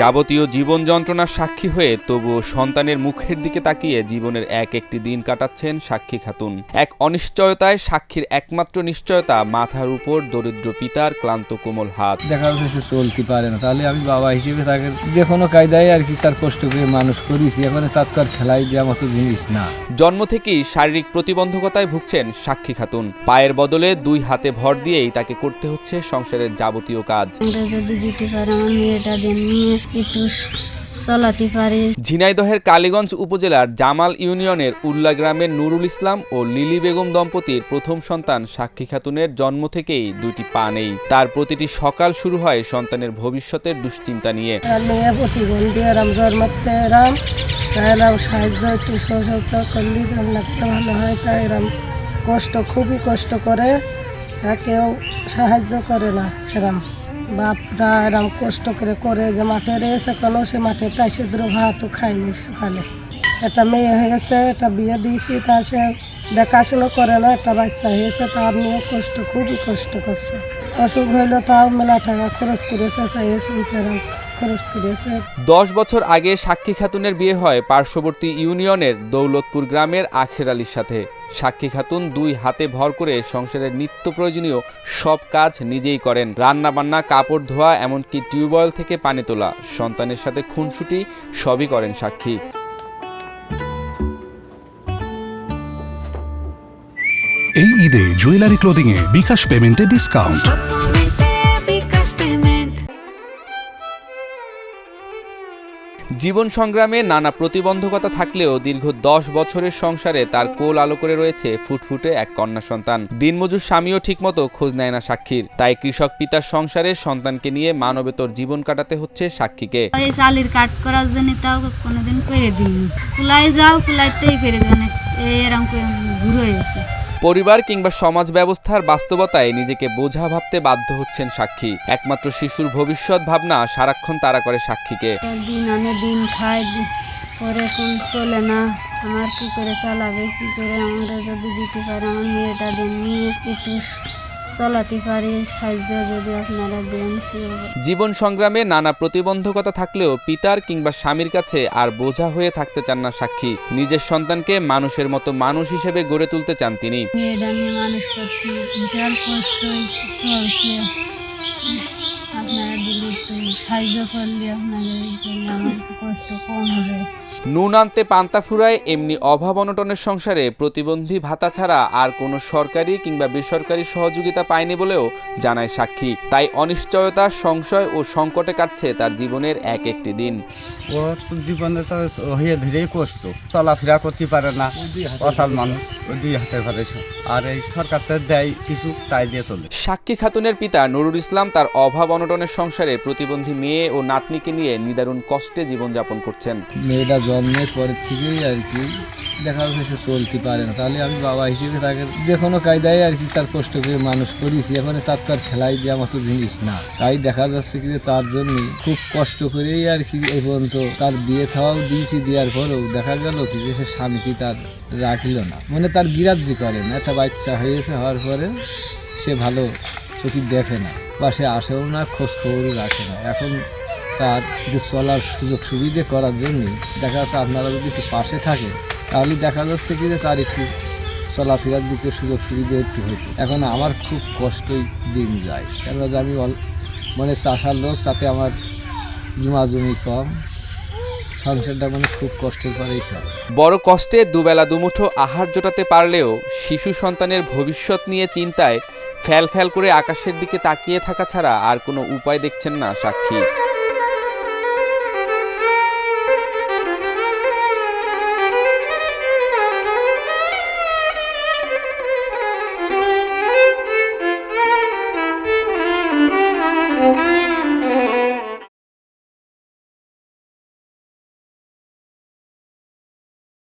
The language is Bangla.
যাবতীয় জীবন যন্ত্রণার সাক্ষী হয়ে তবুও সন্তানের মুখের দিকে তাকিয়ে জীবনের এক একটি দিন কাটাচ্ছেন সাক্ষী খাতুন। এক অনিশ্চয়তায় সাক্ষীর একমাত্র নিশ্চয়তা মাথার উপর দরিদ্র পিতার ক্লান্ত কোমল হাত। দেখা যাচ্ছে সে চলতে পারে না, তাহলে আমি বাবা হিসেবে তাকে যে কোনো কায়দায় আর কি তার কষ্ট করে মানুষ করেছি। এখন তার খেলাই দেওয়ার মতো জিনিস না। জন্ম থেকেই শারীরিক প্রতিবন্ধকতায় ভুগছেন সাক্ষী খাতুন। পায়ের বদলে দুই হাতে ভর দিয়েই তাকে করতে হচ্ছে সংসারের যাবতীয় কাজ। ঝিনাইদহের কালীগঞ্জ উপজেলার জামাল ইউনিয়নের উল্লা গ্রামের নুরুল ইসলাম ও লিলি বেগম দম্পতির প্রথম সন্তান সাক্ষী খাতুনের জন্ম থেকেই দুইটি পা নেই। তার প্রতিটি সকাল শুরু হয় সন্তানের ভবিষ্যতের দুশ্চিন্তা নিয়ে। কষ্ট খুবই কষ্ট করে, কেউ সাহায্য করে না। সেরাম বাপরা এরম কষ্ট করে যে মাঠে রয়েছে, কোনো সে মাঠে টাইসে ভাতও খায়নি সকালে। একটা মেয়ে হয়েছে, একটা বিয়ে দিয়েছি, তা সে দেখাশুনো করে না। একটা বাচ্চা হয়েছে, তার নিয়েও কষ্ট, খুবই কষ্ট করছে। অসুখ হইলো তাও মেলা টাকা খরচ করেছে, খরচ করেছে। 10 বছর আগে সাক্ষী খাতুনের বিয়ে হয় পার্শ্ববর্তী ইউনিয়নের দৌলতপুর গ্রামের আখের আলীর সাথে। সাক্ষী খাতুন দুই হাতে ভর করে সংসারের নিত্য প্রয়োজনীয় সব কাজ নিজেই করেন। রান্না বান্না, কাপড় ধোয়া, এমনকি টিউবওয়েল থেকে পানি তোলা, সন্তানের সাথে খুনসুটি সবই করেন সাক্ষী। এই ঈদে জুয়েলারি ক্লোদিং এ বিকাশ পেমেন্টে ডিসকাউন্ট। জীবন সংগ্রামে নানা প্রতিবন্ধকতা থাকলেও দীর্ঘ 10 বছরের সংসারে তার কোল আলো করে রয়েছে ফুটফুটে এক কন্যা সন্তান। দিনমজুর স্বামীও ঠিকমতো খোঁজ নেয় না সাক্ষীর। তাই কৃষক পিতার সংসারে সন্তানকে নিয়ে মানবেতর জীবন কাটাতে হচ্ছে সাক্ষীকে। এই শালির কাট করার জন্য তাও কোনোদিন করে দিইনি। কুলাই যাও, কুলাইতেই করে দেন, এরকম করে ঘুরে গেছে। পরিবার কিংবা সমাজ ব্যবস্থার বাস্তবতায় নিজেকে বোঝা ভাবতে বাধ্য হচ্ছেন সাক্ষী। একমাত্র শিশুর ভবিষ্যৎ ভাবনা সারাক্ষণ তাড়া করে সাক্ষীকে। দিন আনে দিন খায়, পরে কোন চলে না, আমার কি করে চালাবে, কি করে আমরা যদি দিতে পারে আমার মেয়েটা দিন নিয়ে একটু চলাতে পারি, সাহায্য যদি আপনারা দেন। জীবন সংগ্রামে নানা প্রতিবন্ধকতা থাকলেও পিতার কিংবা স্বামীর কাছে আর বোঝা হয়ে থাকতে চান না সাক্ষী। নিজের সন্তানকে মানুষের মতো মানুষ হিসেবে গড়ে তুলতে চান তিনি। মেয়েটা নিয়ে মানুষ করতে বিশাল কষ্ট চলছে, আপনারা দিলে একটু সাহায্য করলে আপনাদের আমার কষ্ট কম হবে। নুন আনতে পান্তা ফুরায়, এমনি অভাব অনটনের সংসারে প্রতিবন্ধী ভাতা ছাড়া আর কোনো সরকারি কিংবা বেসরকারি সহযোগিতা পায়নি বলেও জানায় সাক্ষী। তাই অনিশ্চয়তা, সংশয় ও সংকটে কাটছে তার জীবনের এক একটি দিন। ওর জীবনে তো হয়ে ধীরে কষ্ট, চলাফেরা করতে পারে না, অসাল মানুষ, ওই দুই হাতের ভারে। আর এই সরকার তো দেয় কিছু, তাই দিয়ে চলে। সাক্ষী খাতুনের পিতা নুরুল ইসলাম তার অভাব অনটনের সংসারে প্রতিবন্ধী মেয়ে ও নাতনিকে নিয়ে নিদারুণ কষ্টে জীবনযাপন করছেন। মেয়েটা জন্মের পরের থেকেই আর কি দেখা যাচ্ছে সে চলতে পারে না, তাহলে আমি বাবা হিসেবে তাকে যে কোনো কায়দায় আর কি তার কষ্ট করে মানুষ করেছি। এখন তার খেলাই দেওয়ার মতো জিনিস না। তাই দেখা যাচ্ছে কি তার জন্য খুব কষ্ট করেই আর কি এই পর্যন্ত তার বিয়ে থাওয়াও দিয়েছি। দেওয়ার পরেও দেখা গেল কি যে সে স্বামীটি তার রাখিল না, মানে তার গিরাজ্য করে না। একটা বাচ্চা হয়েছে, হওয়ার পরে সে ভালো চোখে দেখে না, বা সে আসেও না, খোঁজ খবরও রাখে না। এখন তার যে চলার সুযোগ সুবিধে করার জন্য দেখা যাচ্ছে আপনারা যদি একটু পাশে থাকে, তাহলে দেখা যাচ্ছে কি যে তার একটু চলাফেরার দিকে সুযোগ সুবিধা একটু হয়েছে। এখন আমার খুব কষ্টই দিন যায়, কেন যে আমি মানে চাষার লোক, তাতে আমার জমি কম, সংসারটা মানে খুব কষ্টের পরেই চলে। বড় কষ্টে দুবেলা দুমুঠো আহার জোটাতে পারলেও শিশু সন্তানের ভবিষ্যৎ নিয়ে চিন্তায় ফ্যাল ফ্যাল করে আকাশের দিকে তাকিয়ে থাকা ছাড়া আর কোনো উপায় দেখছেন না সাক্ষী।